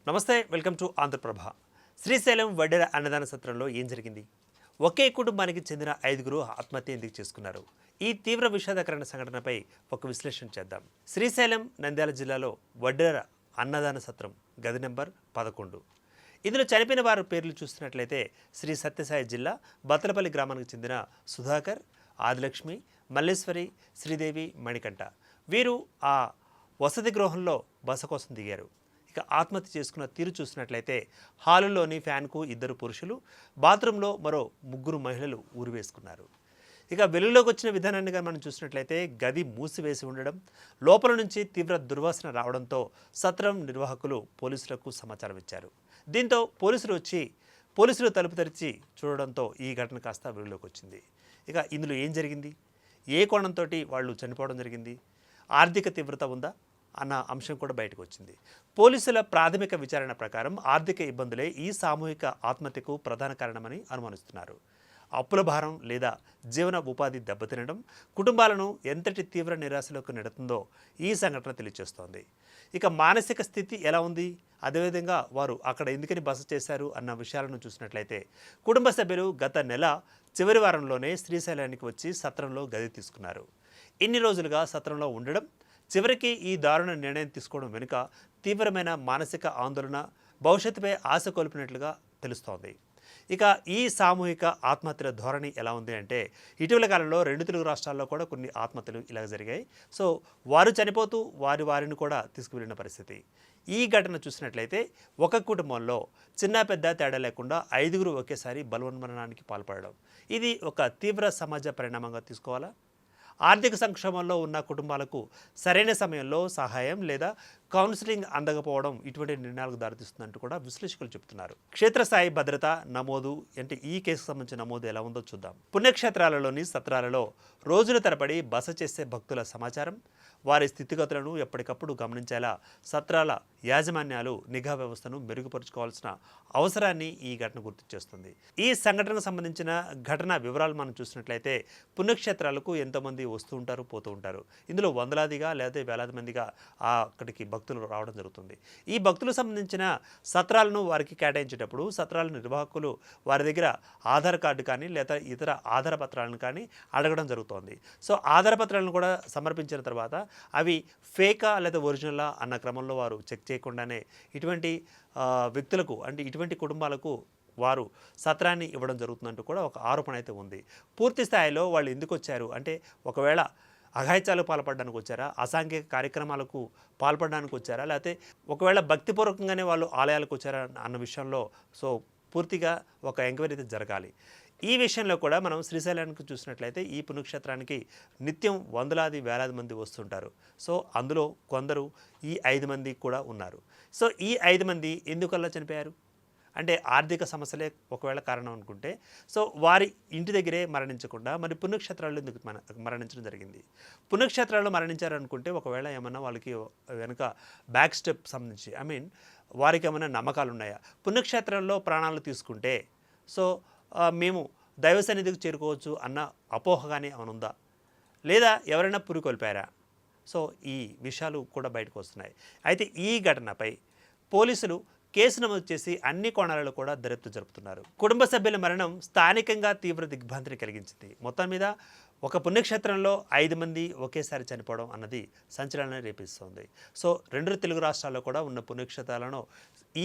నమస్తే, welcome to Andhraprabha. Srisailam వడ్డెర అన్నదాన సత్రంలో ఏం జరిగింది? ఒకే కుటుంబానికి చెందిన 5గురు ఆత్మహత్య ఎందుకు చేసుకున్నారు? ఈ తీవ్ర విషాదకరమైన సంఘటనపై ఒక విశ్లేషణ చేద్దాం. శ్రీశైలం నంద్యాల జిల్లాలో వడ్డెర అన్నదాన సత్రం గది నెంబర్ 11. ఇందులో చనిపోయిన వారి పేర్లు చూస్తున్నట్లయితే శ్రీ సత్యసాయి జిల్లా బత్తలపల్లి గ్రామానికి చెందిన సుధాకర్, ఆదిలక్ష్మి, మల్లేశ్వరి, శ్రీదేవి, మణికంఠ. వీరు ఆ వసతి గృహంలో బస కోసం దిగారు. ఇక ఆత్మహత్య చేసుకున్న తీరు చూసినట్లయితే హాలులోని ఫ్యాన్కు 2 పురుషులు, బాత్రూంలో మరో 3 మహిళలు ఊరివేసుకున్నారు. ఇక వెలుగులోకి వచ్చిన విధానాన్ని మనం చూసినట్లయితే గది మూసివేసి ఉండడం, లోపల నుంచి తీవ్ర దుర్వాసన రావడంతో సత్రం నిర్వాహకులు పోలీసులకు సమాచారం ఇచ్చారు. దీంతో పోలీసులు తలుపు తెరిచి చూడడంతో ఈ ఘటన కాస్త వెలుగులోకి వచ్చింది. ఇక ఇందులో ఏం జరిగింది, ఏ కోణంతో వాళ్ళు చనిపోవడం జరిగింది, ఆర్థిక తీవ్రత ఉందా అన్న అంశం కూడా బయటకు వచ్చింది. పోలీసుల ప్రాథమిక విచారణ ప్రకారం ఆర్థిక ఇబ్బందులే ఈ సామూహిక ఆత్మహత్యకు ప్రధాన కారణమని అనుమానిస్తున్నారు. అప్పుల భారం లేదా జీవన ఉపాధి దెబ్బతినడం కుటుంబాలను ఎంతటి తీవ్ర నిరాశలోకి నెడుతుందో ఈ సంఘటన తెలియజేస్తోంది. ఇక మానసిక స్థితి ఎలా ఉంది, అదేవిధంగా వారు అక్కడ ఎందుకని బస చేశారు అన్న విషయాలను చూసినట్లయితే కుటుంబ సభ్యులు గత నెల చివరి వారంలోనే శ్రీశైలానికి వచ్చి సత్రంలో గది తీసుకున్నారు. ఇన్ని రోజులుగా సత్రంలో ఉండడం, చివరికి ఈ దారుణ నిర్ణయం తీసుకోవడం వెనుక తీవ్రమైన మానసిక ఆందోళన, భవిష్యత్తుపై ఆశ కోల్పోయినట్లుగా తెలుస్తోంది. ఇక ఈ సామూహిక ఆత్మహత్యల ధోరణి ఎలా ఉంది అంటే ఇటీవల కాలంలో 2 తెలుగు రాష్ట్రాల్లో కూడా కొన్ని ఆత్మహత్యలు ఇలా జరిగాయి. సో వారు చనిపోతూ వారిని కూడా తీసుకువెళ్ళిన పరిస్థితి. ఈ ఘటన చూసినట్లయితే ఒక కుటుంబంలో చిన్న పెద్ద తేడా లేకుండా 5గురు ఒకేసారి బలవన్మరణానికి పాల్పడడం, ఇది ఒక తీవ్ర సమాజ పరిణామంగా తీసుకోవాలా? ఆర్థిక సంక్షోభంలో ఉన్న కుటుంబాలకు సరైన సమయంలో సహాయం లేదా కౌన్సిలింగ్ అందకపోవడం ఇటువంటి నిర్ణయాలకు దారితీస్తుందంటూ కూడా విశ్లేషకులు చెబుతున్నారు. క్షేత్రస్థాయి భద్రత నమోదు అంటే ఈ కేసుకు సంబంధించిన నమోదు ఎలా ఉందో చూద్దాం. పుణ్యక్షేత్రాలలోని సత్రాలలో రోజుల తరబడి బస చేసే భక్తుల సమాచారం, వారి స్థితిగతులను ఎప్పటికప్పుడు గమనించేలా సత్రాల యాజమాన్యాలు నిఘా వ్యవస్థను మెరుగుపరుచుకోవాల్సిన అవసరాన్ని ఈ ఘటన గుర్తు చేస్తుంది. ఈ సంఘటనకు సంబంధించిన ఘటన వివరాలు మనం చూసినట్లయితే పుణ్యక్షేత్రాలకు ఎంతోమంది వస్తూ ఉంటారు, పోతూ ఉంటారు. ఇందులో వందలాదిగా లేదా వేలాది మందిగా అక్కడికి భక్తులు రావడం జరుగుతుంది. ఈ భక్తులకు సంబంధించిన సత్రాలను వారికి కేటాయించేటప్పుడు సత్రాల నిర్వాహకులు వారి దగ్గర ఆధార్ కార్డు కానీ లేదా ఇతర ఆధార పత్రాలను కానీ అడగడం జరుగుతోంది. సో ఆధార పత్రాలను కూడా సమర్పించిన తర్వాత అవి ఫేకా లేదా ఒరిజినలా అన్న క్రమంలో వారు చెక్ చేయకుండానే ఇటువంటి వ్యక్తులకు అంటే ఇటువంటి కుటుంబాలకు వారు సత్రాన్ని ఇవ్వడం జరుగుతుందంటూ కూడా ఒక ఆరోపణ అయితే ఉంది. పూర్తి స్థాయిలో వాళ్ళు ఎందుకు వచ్చారు అంటే ఒకవేళ అఘాయిత్యాలకు పాల్పడడానికి వచ్చారా, అసాంఘిక కార్యక్రమాలకు పాల్పడడానికి వచ్చారా, లేకపోతే ఒకవేళ భక్తిపూర్వకంగానే వాళ్ళు ఆలయాలకు వచ్చారా అన్న విషయంలో సో పూర్తిగా ఒక ఎంక్వైరీ అయితే జరగాలి. ఈ విషయంలో కూడా మనం శ్రీశైలానికి చూసినట్లయితే ఈ పుణ్యక్షేత్రానికి నిత్యం వందలాది వేలాది మంది వస్తుంటారు. సో అందులో కొందరు ఈ 5 మంది కూడా ఉన్నారు. సో ఈ 5 మంది ఎందుకల్లా చనిపోయారు అంటే ఆర్థిక సమస్యలే ఒకవేళ కారణం అనుకుంటే సో వారి ఇంటి దగ్గరే మరణించకుండా మరి పుణ్యక్షేత్రాల్లో ఎందుకు మరణించడం జరిగింది? పుణ్యక్షేత్రాల్లో మరణించారనుకుంటే ఒకవేళ ఏమన్నా వాళ్ళకి వెనుక బ్యాక్ స్టెప్ సంబంధించి వారికి ఏమైనా నమ్మకాలు ఉన్నాయా? పుణ్యక్షేత్రాల్లో ప్రాణాలు తీసుకుంటే సో మేము దైవ సన్నిధికి చేరుకోవచ్చు అన్న అపోహ కానీ ఏమైనా ఉందా, లేదా ఎవరైనా పురికొల్పారా? సో ఈ విషయాలు కూడా బయటకు వస్తున్నాయి. అయితే ఈ ఘటనపై పోలీసులు కేసు నమోదు చేసి అన్ని కోణాలలో కూడా దర్యాప్తు జరుపుతున్నారు. కుటుంబ సభ్యుల మరణం స్థానికంగా తీవ్ర దిగ్భ్రాంతిని కలిగించింది. మొత్తం మీద ఒక పుణ్యక్షేత్రంలో 5 మంది ఒకేసారి చనిపోవడం అన్నది సంచలనాన్ని రేపిస్తోంది. సో 2 తెలుగు రాష్ట్రాల్లో కూడా ఉన్న పుణ్యక్షేత్రాలను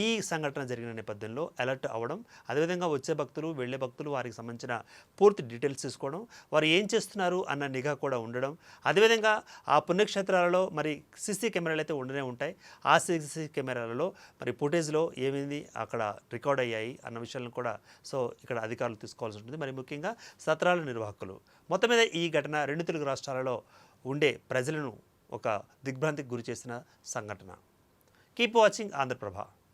ఈ సంఘటన జరిగిన నేపథ్యంలో అలర్ట్ అవ్వడం, అదేవిధంగా వచ్చే భక్తులు వెళ్ళే భక్తులు వారికి సంబంధించిన పూర్తి డీటెయిల్స్ తీసుకోవడం, వారు ఏం చేస్తున్నారు అన్న నిఘా కూడా ఉండడం, అదేవిధంగా ఆ పుణ్యక్షేత్రాలలో మరి సీసీ కెమెరాలు అయితే ఉండనే ఉంటాయి. ఆ సీసీ కెమెరాలలో మరి ఫుటేజ్లో ఏమైంది అక్కడ రికార్డ్ అయ్యాయి అన్న విషయాలను కూడా సో ఇక్కడ అధికారులు తీసుకోవాల్సి ఉంటుంది. మరి ముఖ్యంగా సత్రాల నిర్వాహకులు మొత్తం మీద ఈ ఘటన 2 తెలుగు రాష్ట్రాలలో ఉండే ప్రజలను ఒక దిగ్భ్రాంతికి గురి చేసిన సంఘటన. Keep watching Andhraprabha.